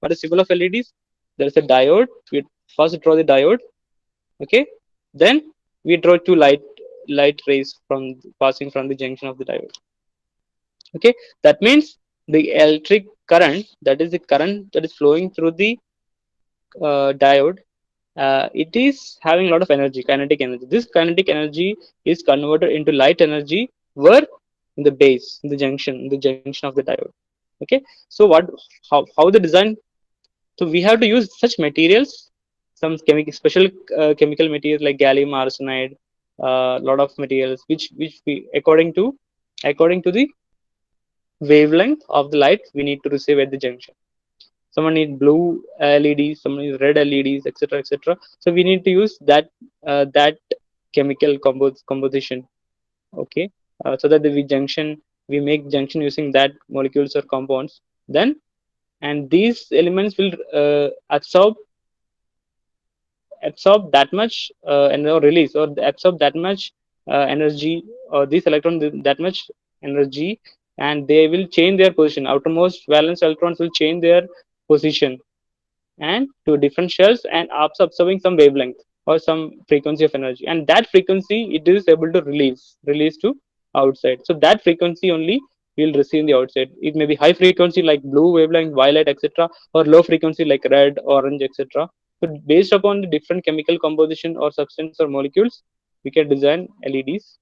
What is symbol of LEDs? There is a diode. We first draw the diode. Okay, then we draw two light rays from passing from the junction of the diode. Okay, that means the electric current, that is the current that is flowing through the diode, it is having a lot of energy, kinetic energy. This kinetic energy is converted into light energy where in the base, in the junction of the diode. Okay, so how the design, so we have to use such materials, some special chemical materials like gallium arsenide, lot of materials which we according to the wavelength of the light we need to receive at the junction. Someone need blue LEDs, someone needs red LEDs, etc., etc. So we need to use that chemical composition. Okay, so that we make junction using that molecules or compounds. Then, and these elements will absorb that much and release or absorb that much energy, or these electrons that much energy, and they will change their position. Outermost valence electrons will change their position and to different shells and after observing some wavelength or some frequency of energy, and that frequency it is able to release to outside. So that frequency only we'll receive in the outside. It may be high frequency like blue wavelength, violet, etc., or low frequency like red, orange, etc. So based upon the different chemical composition or substance or molecules, we can design LEDs.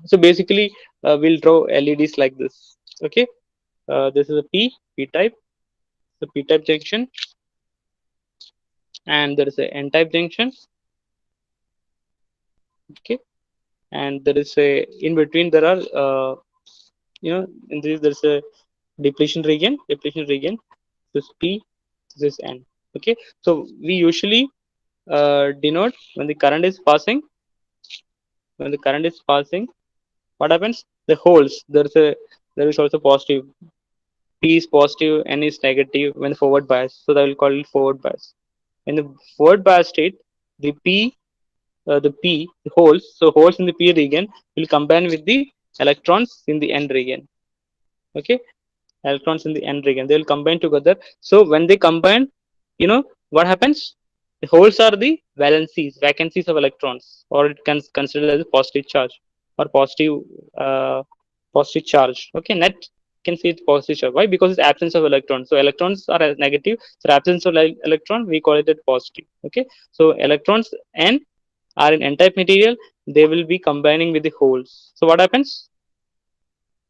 So basically we'll draw LEDs like this. Okay, this is a p type, the p type junction, and there is a n type junction. Okay, and there is a in between there are in this there's a depletion region. This is p, this is n. Okay, so we usually denote when the current is passing. When the current is passing, what happens? The holes, there is also positive. P is positive, n is negative when the forward bias, so that will call it forward bias. In the forward bias state, the the holes, so holes in the p region will combine with the electrons in the n region. Okay, electrons in the n region, they will combine together. So when they combine, you know what happens? The holes are the vacancies of electrons, or it can consider as a positive charge or uh, positive charge. Okay, net can see it positive charge. Why? Because it's absence of electrons. So electrons are as negative, so absence of electron we call it as positive. Okay, so electrons n are in n-type material, they will be combining with the holes. So what happens?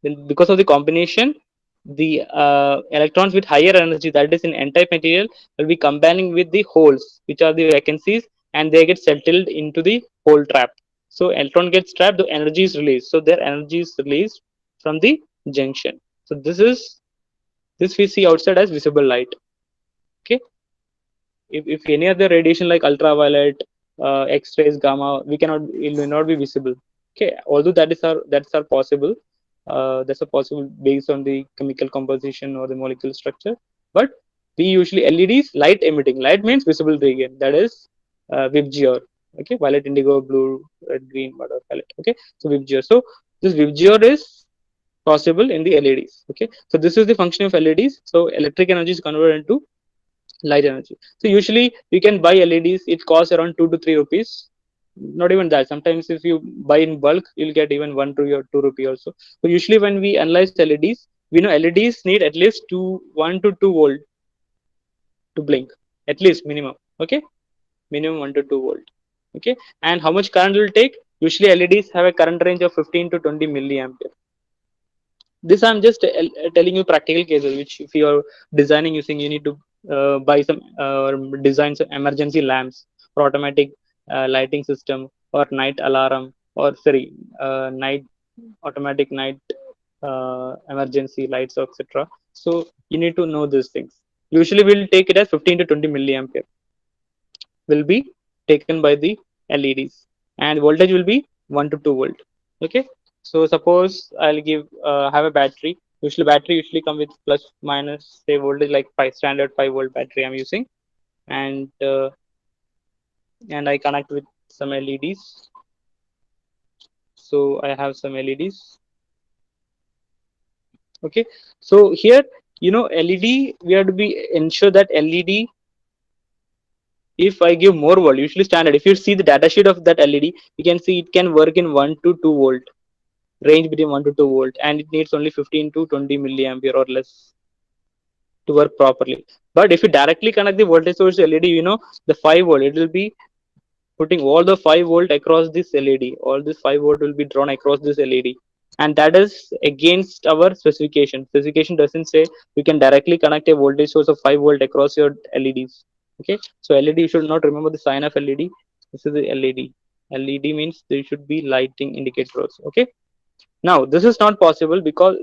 Then because of the combination, the electrons with higher energy, that is in n-type material, will be combining with the holes, which are the vacancies, and they get settled into the hole trap. So electron gets trapped, the energy is released. So their energy is released from the junction. So this we see outside as visible light. Okay, if any other radiation like ultraviolet, x-rays, gamma, it will not be visible. Okay, although that's are possible, that's a possible based on the chemical composition or the molecule structure. But we usually LEDs, light emitting. Light means visible region, that is VIBGYOR. Okay, violet, indigo, blue, red, green, whatever violet. Okay, so VIBGYOR. So this VIBGYOR is possible in the LEDs. Okay, so this is the function of LEDs. So electric energy is converted into light energy. So usually you can buy LEDs, it costs around 2 to 3 rupees. Not even that. Sometimes if you buy in bulk, you'll get even 1 rupee or 2 rupee also. So usually when we analyze LEDs, we know LEDs need at least 1 to 2 volt to blink, at least minimum. Okay, minimum 1 to 2 volt. Okay, and how much current will take? Usually LEDs have a current range of 15 to 20 milliampere. This I'm just telling you practical cases, which if you are designing using, you need to buy some design some emergency lamps or automatic lighting system or night alarm, or sorry, night automatic night emergency lights, etc. So you need to know these things. Usually we'll take it as 15 to 20 milliampere will be taken by the LEDs, and voltage will be 1 to 2 volt. Okay, so suppose I'll give have a battery. Usually battery usually come with plus minus say voltage, like 5 standard 5 volt battery I'm using, and I connect with some LEDs. So I have some LEDs. Okay, so here LED, we have to be ensure that LED, if I give more volt, usually standard. If you see the data sheet of that LED, you can see it can work in 1 to 2 volt, range between 1 to 2 volt, and it needs only 15 to 20 milliampere or less to work properly. But if you directly connect the voltage source to LED, the 5 volt, it will be putting all the 5 volt across this LED. All this 5 volt will be drawn across this LED, and that is against our specification. Specification doesn't say you can directly connect a voltage source of 5 volt across your LEDs. Okay, so LED, you should not remember the sign of LED. This is the LED. LED means there should be lighting indicators. Okay, now this is not possible because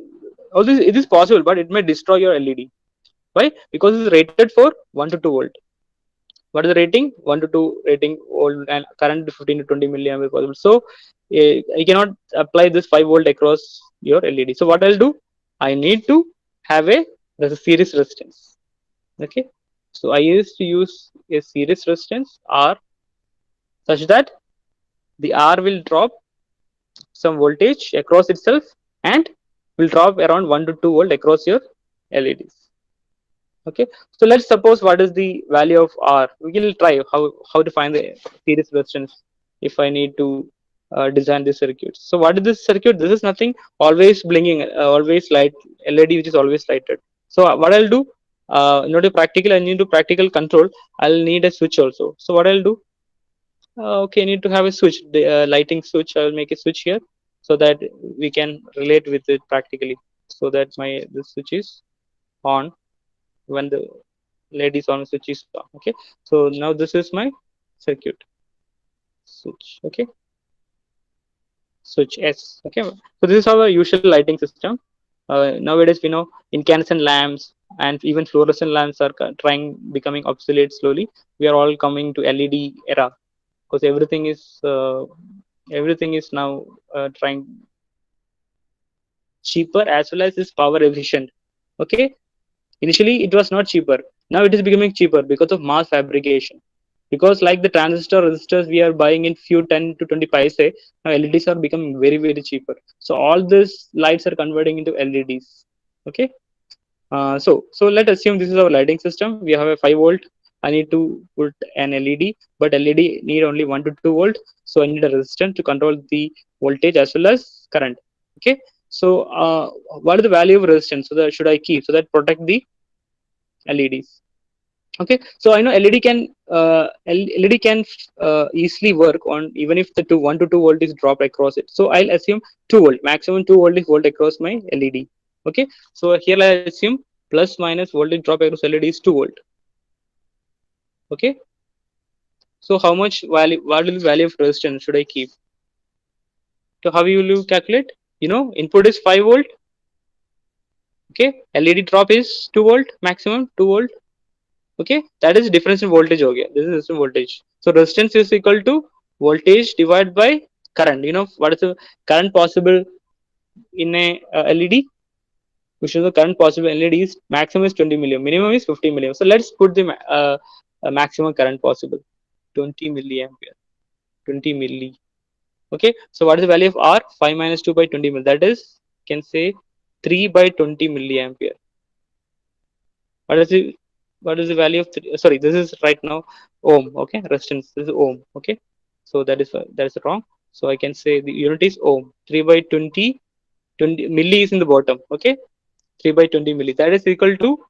all this it is possible, but it may destroy your LED. Why? Because it's rated for 1 to 2 volt. What is the rating? 1 to 2 rating volt and current 15 to 20 milliampere possible. So I cannot apply this 5 volt across your LED. So what I'll do? I need to have a series resistance. Okay. So I used to use a series resistance R, such that the R will drop some voltage across itself and will drop around 1 to 2 volt across your LEDs. Okay, so let's suppose what is the value of R. We will try how to find the series resistance if I need to design this circuit. So what is this circuit? This is nothing, always blinking, always light LED, which is always lighted. So what I'll do, in order to practical, I need to practical control, I'll need a switch also. So what I'll do, okay, I need to have a switch, the lighting switch. I will make a switch here so that we can relate with it practically. So that my this switch is on when the LED is on, switch is on. Okay, so now this is my circuit switch. Okay, switch S. Okay, so this is our usual lighting system. Nowadays we know incandescent lamps and even fluorescent lamps are trying becoming obsolete slowly. We are all coming to LED era because everything is now trying cheaper as well as is power efficient. Okay, initially it was not cheaper, now it is becoming cheaper because of mass fabrication. Because like the transistor resistors we are buying in few 10 to 20 paise, now LEDs are becoming very very cheaper. So all these lights are converting into LEDs. Okay, so let's assume this is our lighting system. We have a 5 volt. I need to put an LED, but LED need only 1 to 2 volt. So I need a resistance to control the voltage as well as current. Okay, so what is the value of resistance? So that should I keep so that protect the LEDs? Okay, so I know LED can easily work on even if the 1 to 2 volt is dropped across it. So I'll assume 2 volt, maximum 2 volt is volt across my LED. Okay, so here I assume plus minus voltage drop across LED is 2 volt. Okay, so how much value, what is the value of resistance should I keep? So how will you calculate? Input is 5 volt. Okay, LED drop is 2 volt, maximum 2 volt. Okay, that is difference in voltage. Okay, this is resistance voltage. So resistance is equal to voltage divided by current. What is the current possible in a LED? We should know the current possible LED is maximum is 20 milliamp, minimum is 50 milliamp. So let's put the maximum current possible, 20 milliampere, 20 milli. Okay, so what is the value of R? 5 minus 2 by 20 mil, that is, can say 3 by 20 milliampere. What is the value of sorry, this is right now ohm. Okay, resistance, this is ohm. Okay, so that is wrong. So I can say the unit is ohm. 3 by 20, 20 milli is in the bottom. Okay, 3 by 20 milli, that is equal to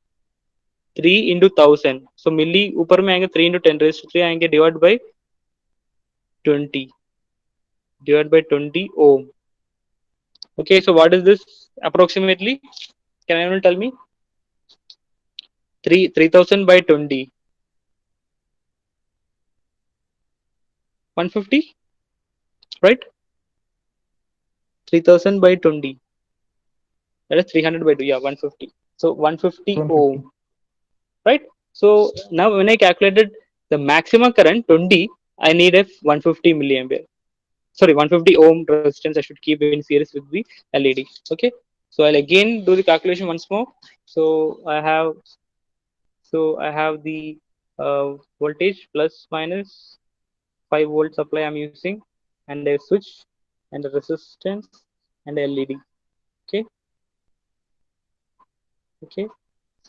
3 into 1000. So milli ऊपर में आएंगे 3 into 10 raised to 3 आएंगे divided by 20, divided by 20 ohm. Okay, so what is this approximately? Can anyone tell me? 3000 by 20, 150, right? 3000 by 20, that is 300 by 2. Yeah, 150. So 150 ohm, 150. right? So now when I calculated the maximum current 20, I need a 150 milliampere. Sorry, 150 ohm resistance I should keep in series with the LED. Okay, so I'll again do the calculation once more. So I have the voltage plus minus 5 volt supply I'm using, and a switch and a resistance and a LED. Okay, okay.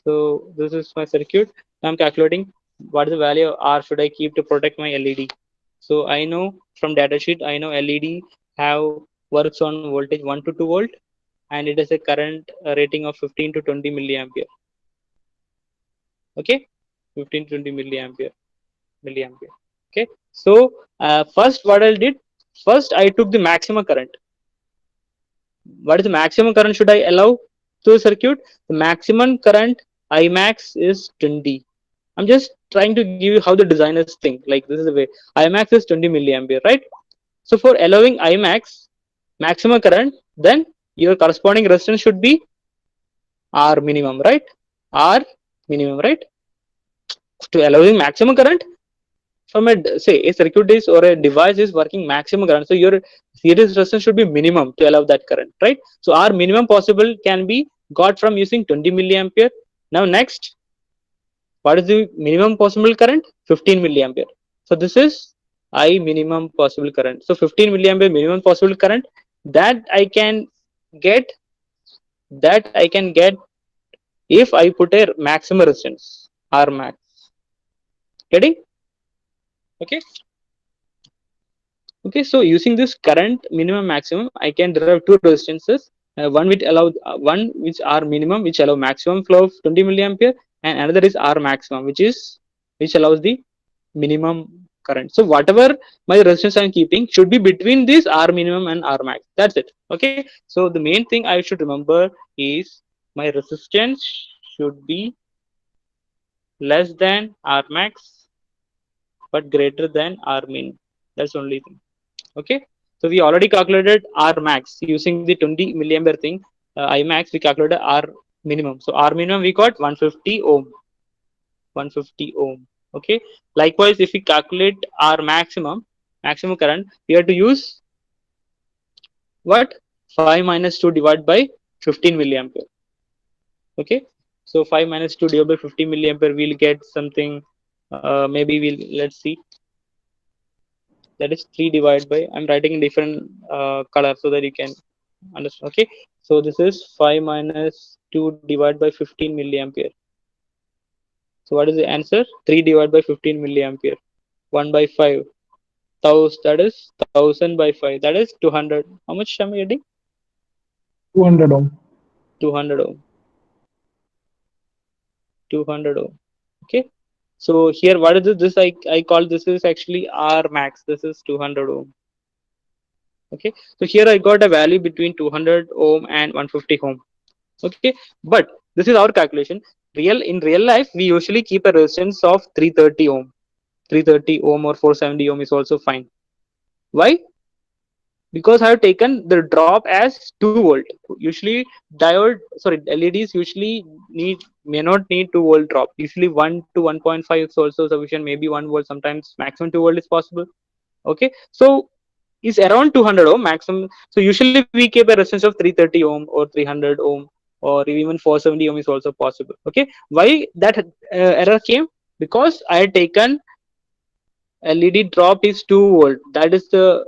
So this is my circuit. Now I'm calculating what is the value of R should I keep to protect my LED. So I know from datasheet, I know LED have works on voltage 1 to 2 volt, and it has a current rating of 15 to 20 milliampere. Okay, 15 to 20 milliampere. Okay, so first what I did, first I took the maximum current. What is the maximum current should I allow to the circuit? The maximum current Imax is 20. I'm just trying to give you how the designers think. Like this is the way. Imax is 20 milliampere, right? So for allowing Imax maximum current, then your corresponding resistance should be R minimum, right? R minimum, right? To allowing maximum current from a say a circuit is or a device is working maximum current. So your series resistance should be minimum to allow that current, right? So R minimum possible can be got from using 20 milliampere. Now next, what is the minimum possible current? 15 milliampere. So this is I minimum possible current. So 15 milliampere minimum possible current that I can get, that I can get if I put a maximum resistance R max. Getting? Okay. Okay. So using this current minimum maximum, I can derive two resistances. One which allow one which are minimum, which allow maximum flow of 20 milliampere, and another is R maximum, which allows the minimum current. So whatever my resistance I'm keeping should be between this R minimum and R max. That's it. Okay. So the main thing I should remember is my resistance should be less than R max but greater than R min. That's only thing. Okay. So we already calculated R max using the 20 milliampere thing. I max we calculated R minimum. So R minimum we got 150 ohm. 150 ohm. Okay. Likewise, if we calculate our maximum current, we have to use what? 5 minus 2 divided by 15 milliampere. Okay. So 5 minus 2 divided by 15 milliampere, we'll get something. Maybe we'll let's see. That is 3 divided by. I'm writing in different color so that you can understand. Okay. So this is 5 minus 2 divided by 15 milliampere. So what is the answer? 3 divided by 15 milliampere. 1 by 5. That is 1000 by 5, that is 200. How much am I getting? 200 ohm. 200 ohm. 200 ohm. Okay. So here what is this? I call this is actually R max. This is 200 ohm. Okay. So here I got a value between 200 ohm and 150 ohm. Okay. But this is our calculation. In real life we usually keep a resistance of 330 ohm. 330 ohm or 470 ohm is also fine. Why? Because I have taken the drop as 2 volt. Usually LEDs usually may not need 2 volt drop. Usually 1 to 1.5 is also sufficient. Maybe 1 volt. Sometimes maximum 2 volt is possible. Okay, so is around 200 ohm maximum. So usually we keep a resistance of 330 ohm or 300 ohm or even 470 ohm is also possible. Okay, why that error came? Because I had taken LED drop is 2 volt. That is the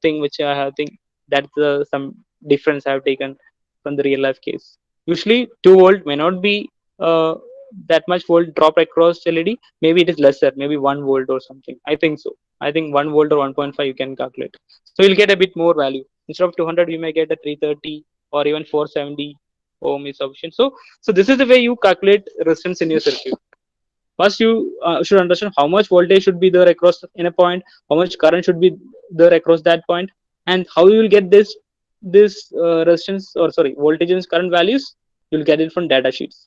thing which I have think that's some difference I have taken from the real life case. Usually 2 volt may not be that much volt drop across LED. Maybe it is lesser, maybe 1 volt or something. I think so. I think 1 volt or 1.5 you can calculate. So you'll get a bit more value. Instead of 200, you may get a 330 or even 470 ohm is sufficient. So this is the way you calculate resistance in your circuit. First you should understand how much voltage should be there across in a point, how much current should be there across that point, and how you will get this resistance or sorry voltage and current values. You'll get it from data sheets.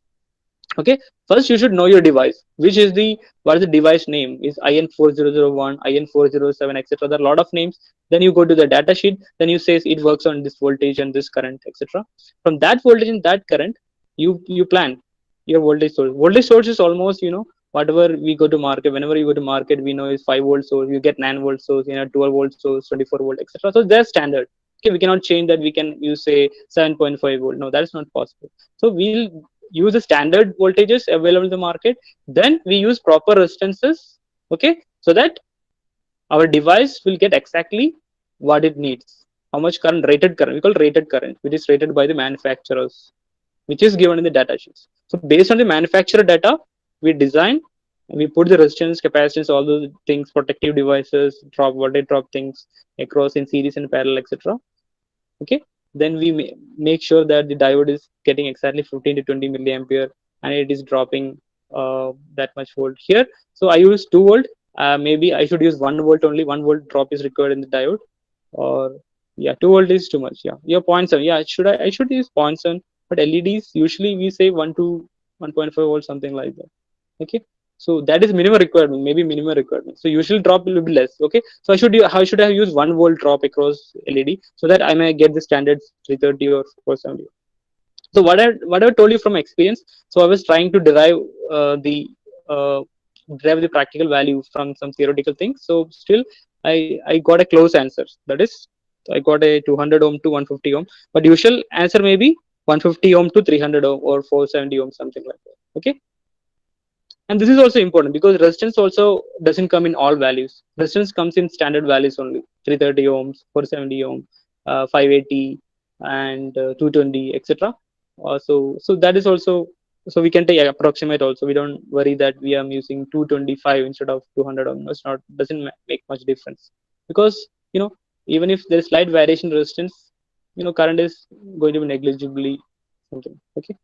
Okay, first you should know your device, which is the what is the device name, is IN4001, IN407, etc. There are a lot of names. Then you go to the data sheet, then you say it works on this voltage and this current, etc. From that voltage and that current, you plan your voltage source. Voltage source is almost whatever we go to market. Whenever you go to market, we know is 5 volt source, you get 9 volt source, 12 volt source, 24 volt, etc. So they're standard. Okay, we cannot change that. We can use say 7.5 volt. No, that is not possible. So we'll use the standard voltages available in the market. Then we use proper resistances. Okay, so that our device will get exactly what it needs. How much current, rated current, we call rated current, which is rated by the manufacturers, which is given in the data sheets. So based on the manufacturer data, we design, we put the resistance, capacitance, all those things, protective devices, drop voltage drop things across in series and parallel, etc. Okay, then we make sure that the diode is getting exactly 15 to 20 milliampere and it is dropping that much volt here. So I use 2 volt. Maybe I should use 1 volt only. 1 volt drop is required in the diode, or yeah, 2 volt is too much. Yeah, your point 7. Yeah, I should use point 7, but LEDs usually we say 1 to 1.5 volt, something like that. Okay, so that is minimum requirement, maybe minimum requirement. So usual drop will be less. Okay, so how should I use 1 volt drop across LED so that I may get the standard 330 or 470. So what I told you from experience, so I was trying to the uh, derive the practical value from some theoretical things. So still I got a close answer, that is I got a 200 ohm to 150 ohm, but usual answer may be 150 ohm to 300 ohm or 470 ohm, something like that. Okay, and this is also important because resistance also doesn't come in all values. Resistance comes in standard values only: 330 ohms, 470 ohm, 580, and 220, etc. So that is also, so we can take approximate also. We don't worry that we are using 225 instead of 200 ohm. It's not, doesn't make much difference, because you know, even if there is slight variation in resistance, current is going to be negligibly something. Okay,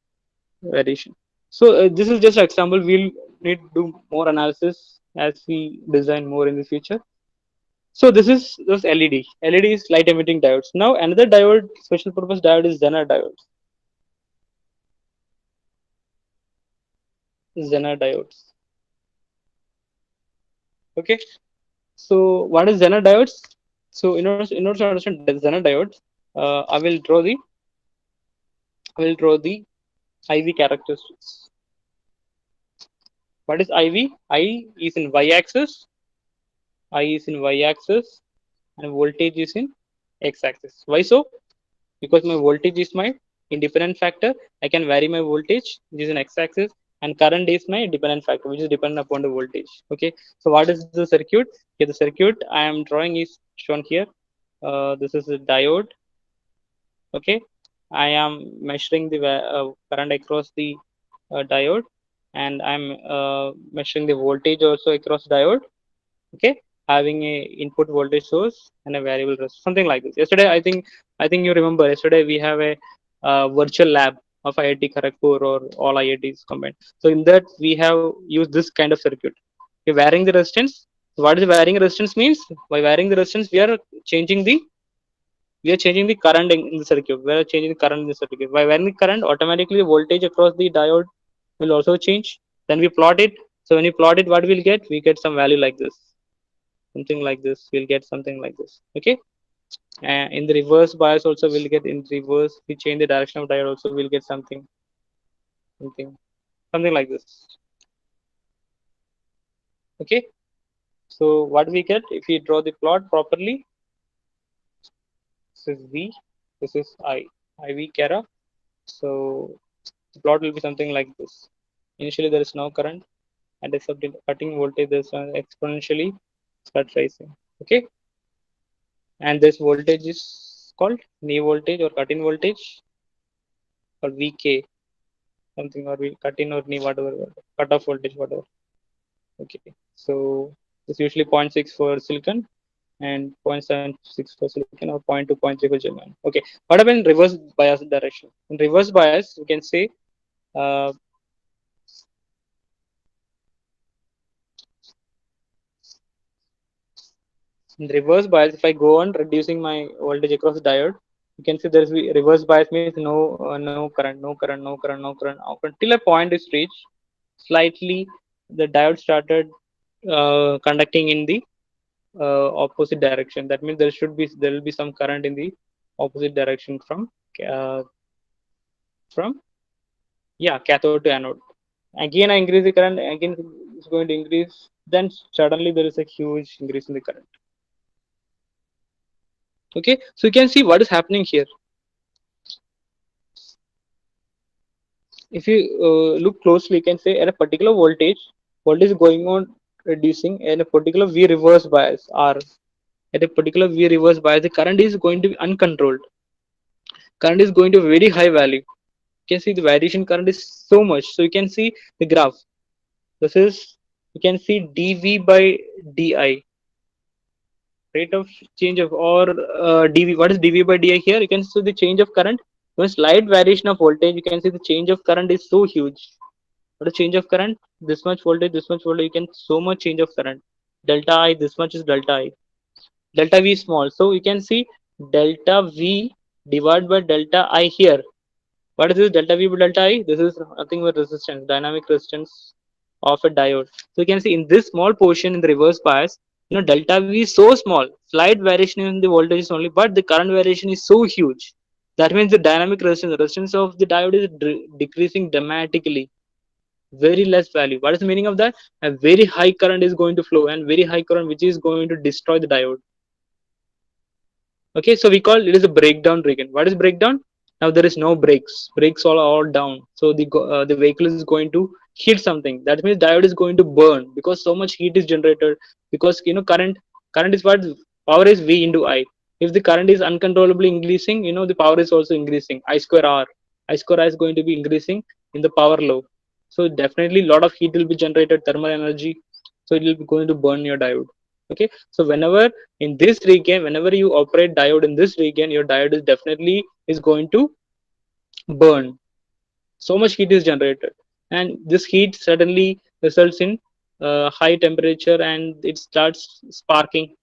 variation. So this is just an example. We'll need to do more analysis as we design more in the future. So this LED. LED is light emitting diodes. Now another diode, special purpose diode, is Zener diodes. Zener diodes. Okay. So what is Zener diodes? So in order to understand the Zener diodes, I will draw the IV characteristics. What is IV? I is in y-axis, and voltage is in x-axis. Why so? Because my voltage is my independent factor. I can vary my voltage, which is in x-axis, and current is my dependent factor, which is dependent upon the voltage. Okay. So what is the circuit? Okay, the circuit I am drawing is shown here. This is a diode. Okay, I am measuring the current across the diode, and I'm measuring the voltage also across diode. Okay, having a input voltage source and a variable resistance, something like this. Yesterday, I think you remember, yesterday we have a virtual lab of IIT Kharagpur or all IITs combined. So in that we have used this kind of circuit. Okay, varying the resistance. What is varying resistance means? By varying the resistance, changing the we are changing the current in the circuit. We are changing the current in the circuit. By varying the current, automatically the voltage across the diode will also change. Then we plot it. So when you plot it, what we'll get? We get some value like this, something like this. We'll get something like this. Okay. And in the reverse bias also, we'll get in reverse. We change the direction of diode also, we'll get something, something like this. Okay. So what we get if we draw the plot properly? This is V. This is I. IV Cara. So the plot will be something like this. Initially, there is no current, and except in cutting voltage, there's exponentially start rising. Okay, and this voltage is called knee voltage or cut-in voltage, or VK, something, or we cut in or knee, whatever, cut-off voltage, whatever. Okay, so it's usually 0.6 for silicon and 0.76 for silicon, or 0.2, 0.3 for germanium. Okay, what about in reverse bias direction? In reverse bias, you can say uh, in reverse bias, if I go on reducing my voltage across the diode, you can see there's reverse bias means no current, no current, no current, no current, no current, till a point is reached. Slightly, the diode started conducting in the opposite direction. That means there will be some current in the opposite direction uh, from cathode to anode. Again, I increase the current. Again, it's going to increase. Then suddenly there is a huge increase in the current. Okay, so you can see what is happening here. If you look closely, you can say at a particular voltage is going on reducing, and a particular V reverse bias R. At a particular V reverse bias, the current is going to be uncontrolled. Current is going to a very high value. You can see the variation current is so much. So you can see the graph. This is, you can see dv by di, rate of change of, or dv. What is dv by di here? You can see the change of current. When slight variation of voltage, you can see the change of current is so huge. What is change of current? This much voltage, this much voltage. You can so much change of current. Delta I, this much is delta I. Delta V small. So you can see delta V divided by delta I here. What is this delta V by delta I? This is nothing but resistance, dynamic resistance of a diode. So you can see in this small portion in the reverse bias, delta V is so small, slight variation in the voltage only, but the current variation is so huge. That means the resistance of the diode is decreasing dramatically, very less value. What is the meaning of that? A very high current is going to flow, and very high current which is going to destroy the diode. Okay, so we call it is a breakdown region. What is breakdown? Now there is no brakes, brakes all down, so the vehicle is going to hit something. That means diode is going to burn because so much heat is generated. Because current is what? Power is V into I. If the current is uncontrollably increasing, the power is also increasing. I square R, I square I is going to be increasing in the power law. So definitely a lot of heat will be generated, thermal energy, so it will be going to burn your diode. Okay, so whenever in this region, whenever you operate diode in this region, your diode is definitely is going to burn. So much heat is generated, and this heat suddenly results in high temperature, and it starts sparking,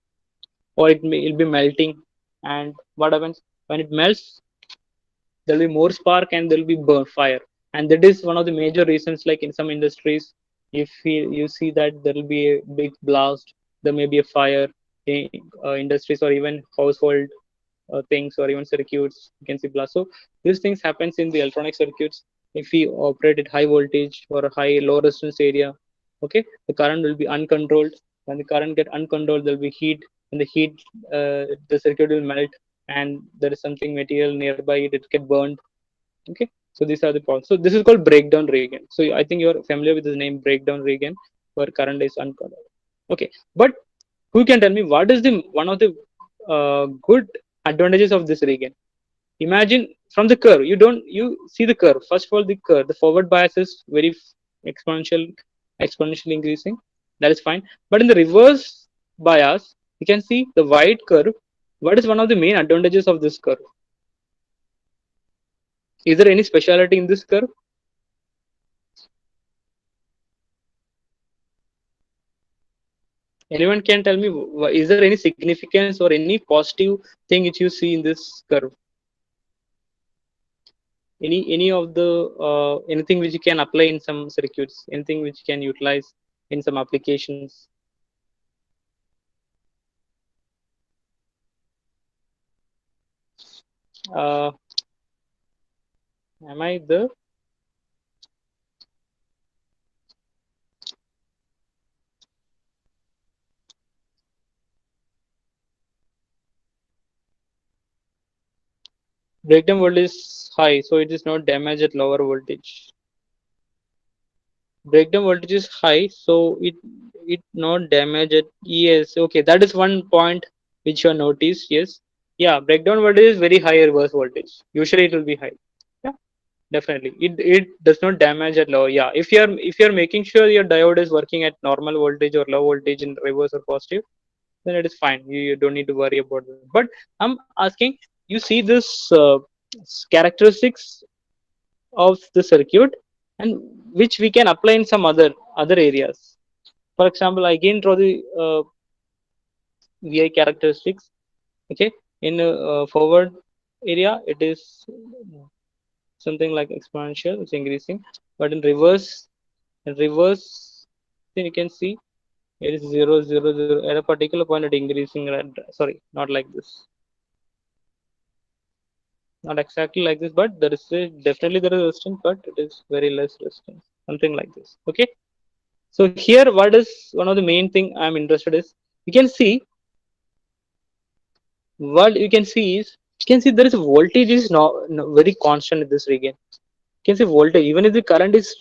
or it'll be melting. And what happens when it melts? There'll be more spark and there'll be burn fire. And that is one of the major reasons, like in some industries, if you see that there will be a big blast, there may be a fire in industries, or even household things, or even circuits, you can see blast. So these things happens in the electronic circuits. If we operate at high voltage or a high low resistance area, okay, the current will be uncontrolled. When the current get uncontrolled, there will be heat, and the heat, the circuit will melt, and there is something material nearby it get burned. Okay, so these are the points. So this is called breakdown region. So I think you're familiar with the name breakdown region, where current is uncontrolled. Okay, but who can tell me what is the one of the good advantages of this region? Imagine from the curve, you see the curve. First of all, the curve, the forward bias is very exponential, exponentially increasing. That is fine. But in the reverse bias, you can see the white curve. What is one of the main advantages of this curve? Is there any speciality in this curve? Anyone can tell me, is there any significance or any positive thing which you see in this curve? Any of the anything which you can apply in some circuits, anything which you can utilize in some applications? uh, am I the breakdown voltage is high, so it is not damaged at lower voltage? Breakdown voltage is high, so it not damage at, yes, okay, that is one point which you notice. Yes, yeah, breakdown voltage is very high reverse voltage, usually it will be high. Yeah, definitely it does not damage at low. Yeah, if you're making sure your diode is working at normal voltage or low voltage in reverse or positive, then it is fine. You don't need to worry about that. But I'm asking, you see this characteristics of the circuit, and which we can apply in some other areas. For example, I again draw the vi characteristics. Okay, in forward area it is something like exponential, it's increasing. But in reverse, then you can see it is 0 0 0 at a particular point it increasing. Sorry, not like this, not exactly like this, but there is definitely there is resistance, but it is very less resistance, something like this. Okay, so here what is one of the main thing I'm interested is, you can see, what you can see is, you can see there is a voltage is not very constant in this region. You can see voltage, even if the current is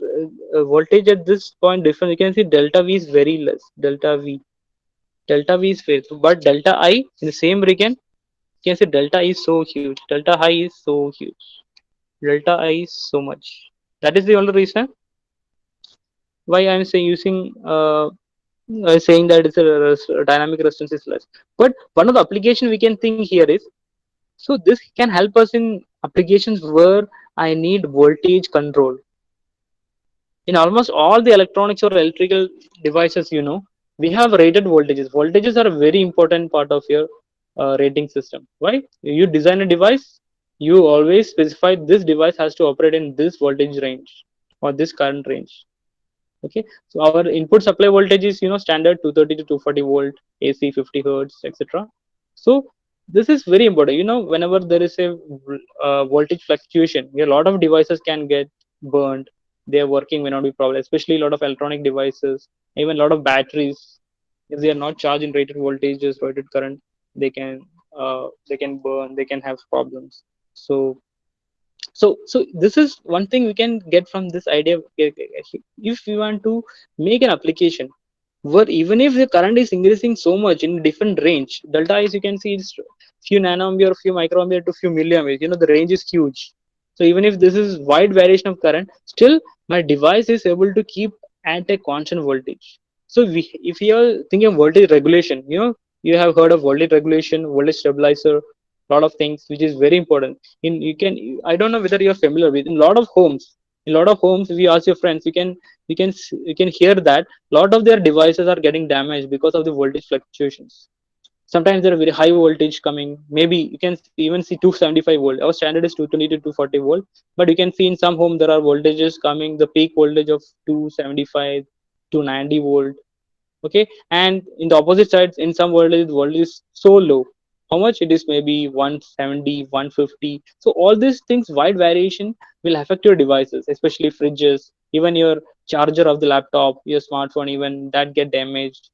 voltage at this point different, you can see delta V is very less. Delta V is very, but delta I in the same region, you can see delta is so huge, delta high is so huge. delta I is so much. That is the only reason why I'm saying using saying that it's a dynamic resistance is less. But one of the application we can think here is, so this can help us in applications where I need voltage control. In almost all the electronics or electrical devices, we have rated voltages. Voltages are a very important part of your rating system. Why? You design a device, you always specify this device has to operate in this voltage range or this current range. Okay, so our input supply voltage is standard 230 to 240 volt, AC 50 hertz, etc. So this is very important. Whenever there is a voltage fluctuation, a lot of devices can get burned. Their working may not be problem, especially a lot of electronic devices, even a lot of batteries. If they are not charged in rated voltages, rated current, they can they can burn, they can have problems. So so this is one thing we can get from this idea. If we want to make an application where even if the current is increasing so much in different range, delta is, you can see, it's few nanoampere, few microampere to few milliamperes, the range is huge. So even if this is wide variation of current, still my device is able to keep at a constant voltage. So if you are thinking of voltage regulation, you have heard of voltage regulation, voltage stabilizer, lot of things which is very important. I don't know whether you're familiar with, in a lot of homes, if you ask your friends, you can hear that a lot of their devices are getting damaged because of the voltage fluctuations. Sometimes there are very high voltage coming, maybe you can even see 275 volt. Our standard is 220 to 240 volt, but you can see in some home there are voltages coming, the peak voltage of 275 to 90 volt. Okay, and in the opposite sides, in some voltage is so low. How much it is? Maybe 170, 150. So all these things, wide variation, will affect your devices, especially fridges, even your charger of the laptop, your smartphone, even that get damaged.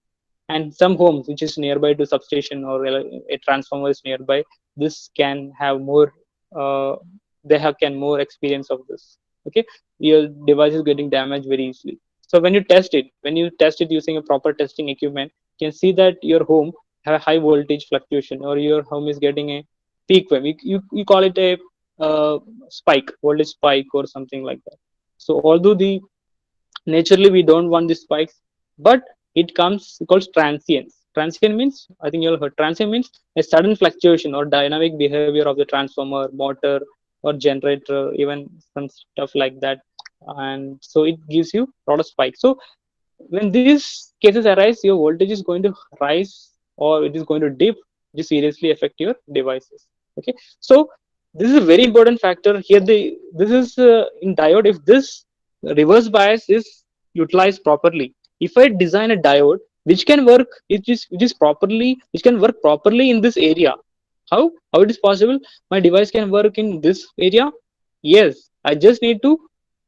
And some homes which is nearby to substation or a transformer is nearby, this can have more, uh, they have can more experience of this. Okay, your device is getting damaged very easily. So when you test it using a proper testing equipment, you can see that your home have a high voltage fluctuation, or your home is getting a peak wave. You call it a uh, spike, voltage spike or something like that. So although the naturally we don't want the spikes, but it comes called transients. Transient means, I think you'll heard, transient means a sudden fluctuation or dynamic behavior of the transformer, motor, or generator, even some stuff like that. And so it gives you a lot of spikes. So when these cases arise, your voltage is going to rise or it is going to dip, which seriously affect your devices. Okay, so this is a very important factor here. This is in diode. If this reverse bias is utilized properly, if I design a diode which can work, which can work properly in this area, how it is possible? My device can work in this area. Yes, I just need to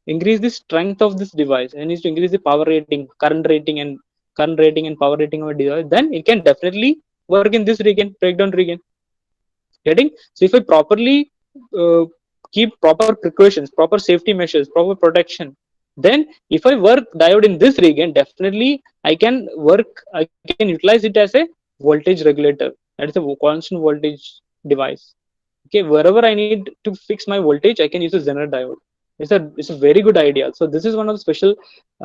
increase the strength of this device. I need to increase the power rating, current rating and power rating of a device. Then it can definitely work in this region, breakdown region. Getting? So if I properly uh, keep proper precautions, proper safety measures, proper protection, then if I work diode in this region, definitely I can utilize it as a voltage regulator. That is a constant voltage device. Okay, wherever I need to fix my voltage, I can use a Zener diode. It's a very good idea. So this is one of the special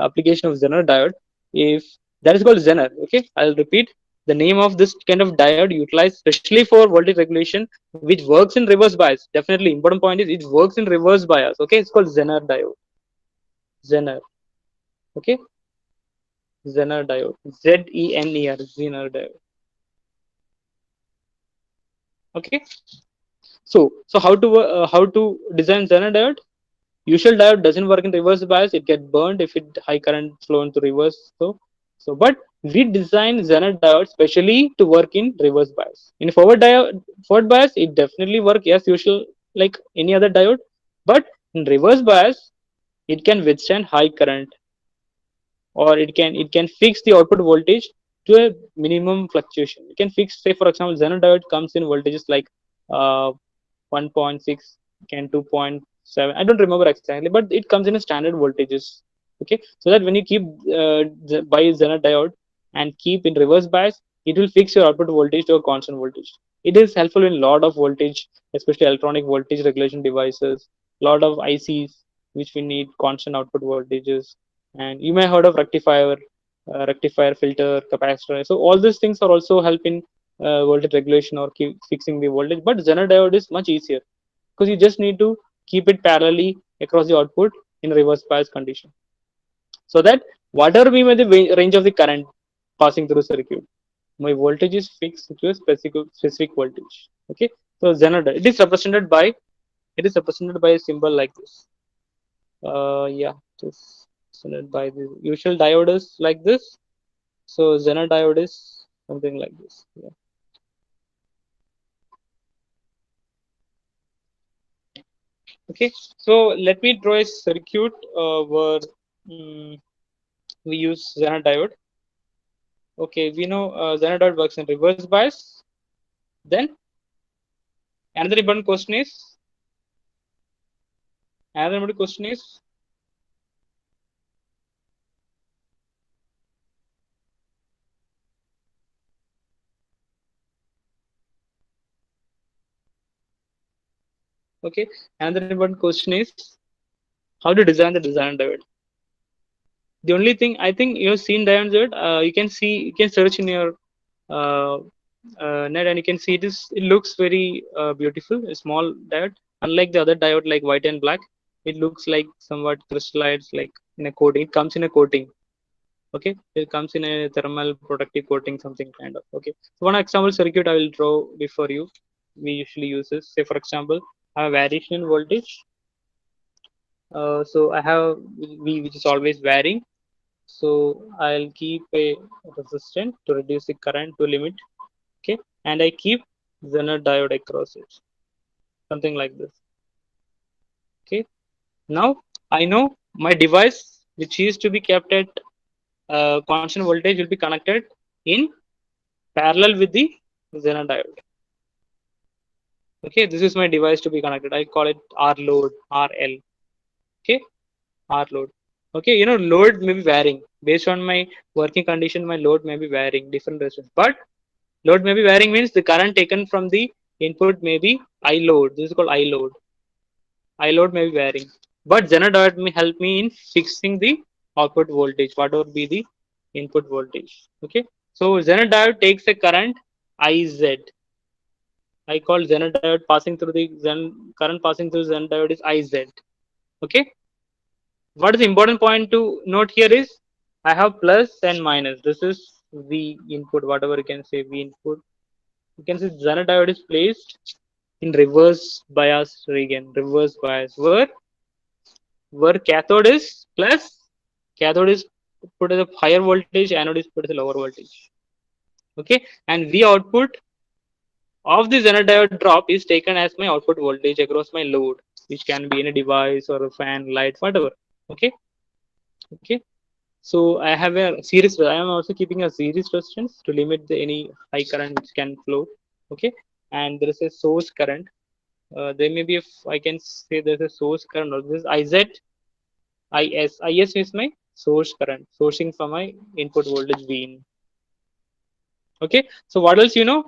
application of Zener diode. If that is called Zener. Okay, I'll repeat the name of this kind of diode utilized especially for voltage regulation, which works in reverse bias. Definitely important point is it works in reverse bias. Okay, it's called Zener diode. Zener. Okay, Zener diode. Zener. Zener diode. Okay. So how to design Zener diode? Usual diode doesn't work in reverse bias. It get burned if it high current flow into reverse. But we design Zener diode specially to work in reverse bias. In forward bias, it definitely work as usual like any other diode. But in reverse bias, it can withstand high current, or it can fix the output voltage to a minimum fluctuation. It can fix, say for example, Zener diode comes in voltages like uh, 1.6, can 2.7. I don't remember exactly, but it comes in a standard voltages. Okay, so that when you keep buy Zener diode and keep in reverse bias, it will fix your output voltage to a constant voltage. It is helpful in a lot of voltage, especially electronic voltage regulation devices, lot of ICs which we need constant output voltages, and you may have heard of rectifier, filter, capacitor. So all these things are also help in voltage regulation or keep fixing the voltage. But Zener diode is much easier because you just need to keep it parallelly across the output in reverse bias condition, so that whatever be the range of the current passing through circuit, my voltage is fixed to a specific voltage. Okay, so Zener diode, it is represented by a symbol like this. Yeah, it is represented by the usual diode is like this. So Zener diode is something like this. Yeah. Okay, so let me draw a circuit where we use Zener diode. Okay, we know Zener diode works in reverse bias. Then another important question is another important question is okay. Another important question is how to design the design diode. The only thing I think you've seen diode, you can see, you can search in your uh, net, and you can see it looks very beautiful, a small diode. Unlike the other diode like white and black, it looks like somewhat crystallized, like in a coating. It comes in a coating. Okay, it comes in a thermal protective coating, something kind of. Okay, so one example circuit I will draw before you. We usually use this. Say for example, I have variation in voltage. So I have V which is always varying. So I'll keep a resistant to reduce the current to limit. Okay, and I keep Zener diode across it, something like this. Okay, now I know my device which is to be kept at constant voltage will be connected in parallel with the Zener diode. Okay, this is my device to be connected. I call it R load, RL. Okay, R load. Okay, load may be varying based on my working condition. My load may be varying different resistance, but load may be varying means the current taken from the input may be I load. This is called I load. I load may be varying, but Zener diode may help me in fixing the output voltage, whatever be the input voltage. Okay, so Zener diode takes a current IZ. I call Zener diode passing through the current passing through Zener diode is IZ. Okay, what is the important point to note here is I have plus and minus. This is V input, whatever you can say V input. You can see Zener diode is placed in reverse bias region, reverse bias, where cathode is put as a higher voltage, anode is put as a lower voltage. Okay, and V output of the Zener diode drop is taken as my output voltage across my load, which can be any device or a fan, light, whatever. Okay, okay. So I have a series. I am also keeping a series resistance to limit any high current which can flow. Okay, and there is a source current. There may be, if I can say, there's a source current. This is IZ, IS. IS is my source current, sourcing from my input voltage V. Okay, so what else you know?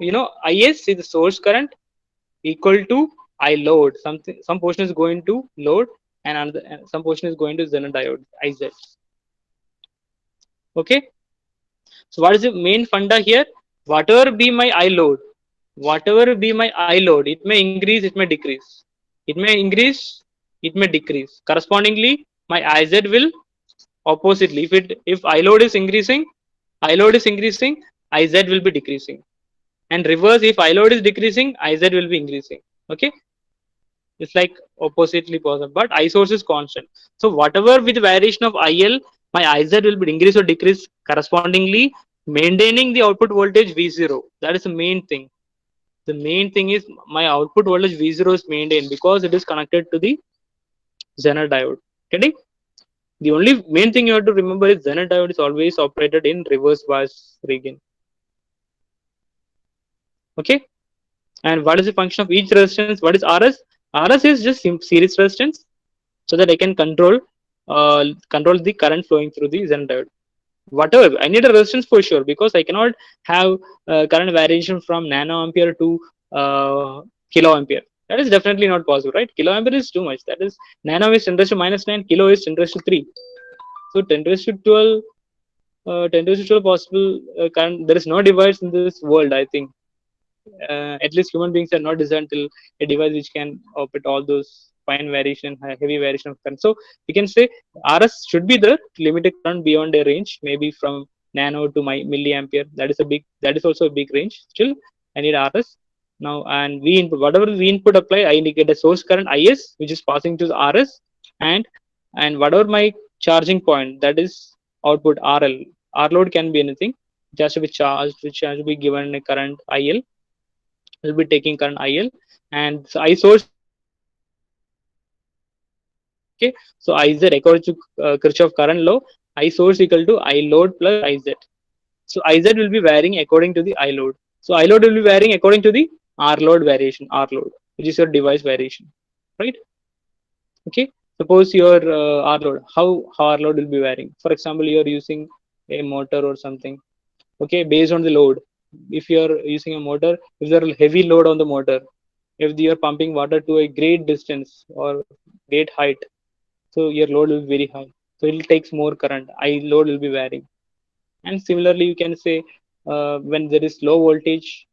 IS is the source current equal to I load. Some portion is going to load, and some portion is going to Zener diode IZ. Okay, so what is the main funda here? Whatever be my I load, it may increase, it may decrease. It may increase, it may decrease. Correspondingly, my IZ will oppositely. If I load is increasing, IZ will be decreasing. And reverse, if I load is decreasing, IZ will be increasing. Okay, it's like oppositely possible, but I source is constant. So whatever with variation of IL, my IZ will be increase or decrease correspondingly, maintaining the output voltage V0. That is the main thing. The main thing is my output voltage V0 is maintained because it is connected to the Zener diode. Okay? The only main thing you have to remember is Zener diode is always operated in reverse bias region. Okay? And what is the function of each resistance? What is RS? RS is just series resistance, so that I can control the current flowing through the Zener diode. Whatever, I need a resistance for sure, because I cannot have current variation from nanoampere to kiloampere. That is definitely not possible, right? Kiloampere is too much. That is nano is 10 raised to minus 9, kilo is 10 raised to 3. So 10 raised to 12, 10 raised to 12 possible current. There is no device in this world, I think. At least human beings are not designed till a device which can operate all those fine variation, heavy variation of current. So we can say RS should be there to limit a current beyond a range, maybe from nano to my milliampere. That is also a big range. Still, I need RS now, and we input whatever we input apply. I indicate a source current IS, which is passing to the RS, and whatever my charging point, that is output RL. R load can be anything. It has to be charged, which has to be given a current IL, will be taking current IL, and so I source is equal to IZ. Okay, so IZ according to Kirchhoff current law, I source equal to I load plus IZ. So IZ will be varying according to the I load. So I load will be varying according to the R load variation, R load, which is your device variation, right? Okay, suppose your R load, how R load will be varying. For example, you are using a motor or something. Okay, based on the load, if you are using a motor, if there is heavy load on the motor, if you are pumping water to a great distance or great height, so your load will be very high, so it takes more current, I load will be varying. And similarly you can say, when there is low voltage,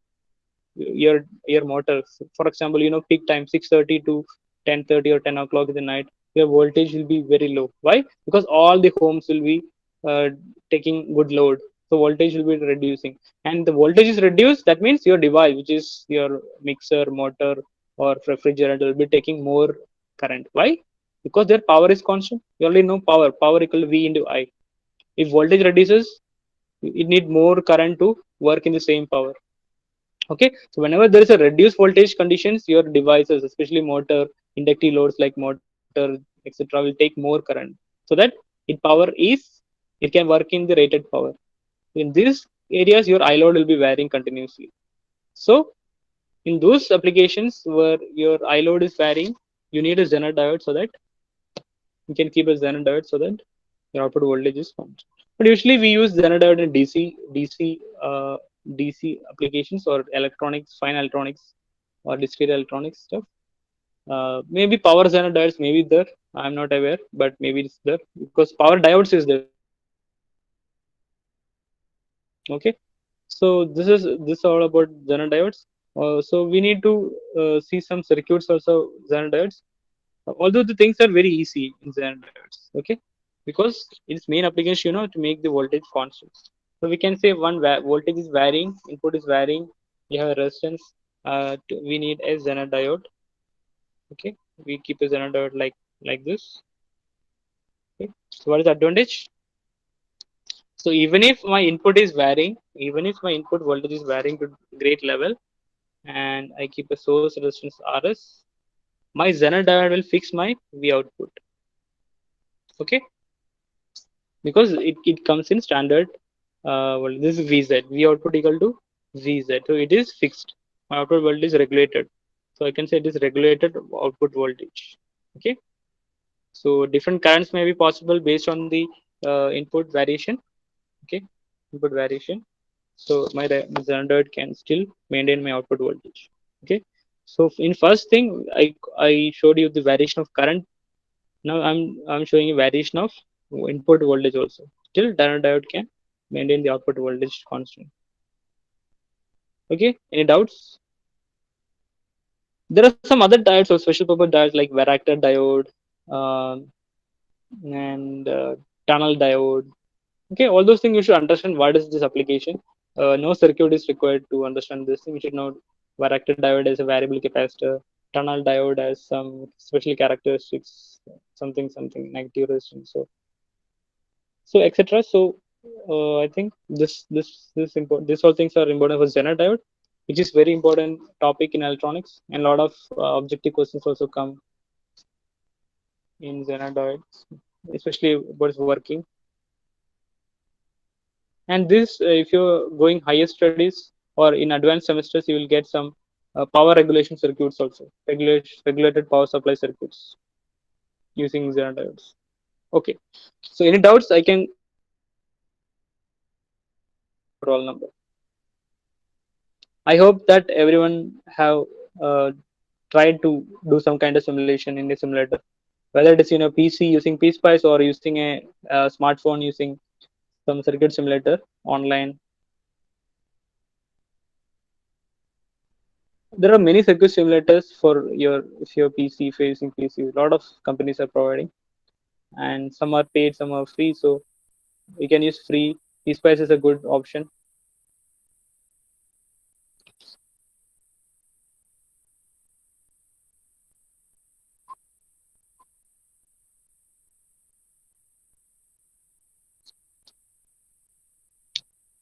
your motor, for example, peak time 6:30 to 10:30 or 10 o'clock in the night, your voltage will be very low. Why? Because all the homes will be uh, taking good load, so voltage will be reducing. And the voltage is reduced, that means your device, which is your mixer, motor, or refrigerator, will be taking more current. Why? Because their power is constant. You already know power equal to V into I. If voltage reduces, it need more current to work in the same power. Okay, so whenever there is a reduced voltage conditions, your devices, especially motor, inductive loads like motor, etc., will take more current, so that its power is, it can work in the rated power. In these areas your I load will be varying continuously. So in those applications where your I load is varying, you need a Zener diode, so that you can keep a Zener diode so that your output voltage is constant. But usually we use Zener diode in DC applications or electronics, fine electronics, or discrete electronics stuff. Maybe power Zener diodes may be there. I'm not aware, but maybe it's there because power diodes is there. Okay, so this all about Zener diodes. So we need to see some circuits also Zener diodes. Although the things are very easy in Zener diodes. Okay, because its main application, to make the voltage constant. So we can say one voltage is varying, input is varying. We have a resistance. We need a Zener diode. Okay, we keep a Zener diode like this. Okay, so what is the advantage? So even if my input is varying, even if my input voltage is varying to great level, and I keep a source resistance RS, my Zener diode will fix my V output. Okay, because it comes in standard. Well, this is VZ. V output equal to VZ. So it is fixed. My output voltage is regulated. So I can say it is regulated output voltage. Okay. So different currents may be possible based on the input variation. Okay, input variation. So my Zener can still maintain my output voltage. Okay, so in first thing I showed you the variation of current. Now I'm showing you variation of input voltage also. Still Zener diode can maintain the output voltage constant. Okay, any doubts? There are some other diodes or special purpose diodes like varactor diode, um, and tunnel diode. Okay, all those things you should understand what is this application. No circuit is required to understand this thing. You should know varactor diode as a variable capacitor, tunnel diode as some special characteristics, something negative resistance. So etc. So I think this important. These all things are important for Zener diode, which is very important topic in electronics, and a lot of objective questions also come in Zener diode, especially about its working. And this, if you're going higher studies or in advanced semesters, you will get some power regulation circuits also, regulated power supply circuits using Xenon diodes. Okay, so any doubts, I can your roll number. I hope that everyone have uh, tried to do some kind of simulation in a simulator, whether it is in a PC using PSpice or using a smartphone using some circuit simulator online. There are many circuit simulators for your if your PC, if you're using PC. A lot of companies are providing, and some are paid, some are free. So you can use free. PSpice is a good option.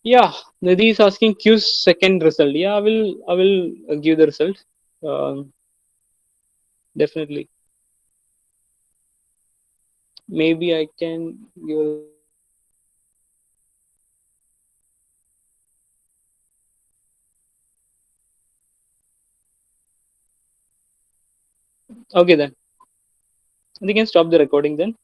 Yeah, Nidhi is asking Q's second result. Yeah, I will give the result. Um, Definitely. Maybe I can give the result. Okay then. We can stop the recording then.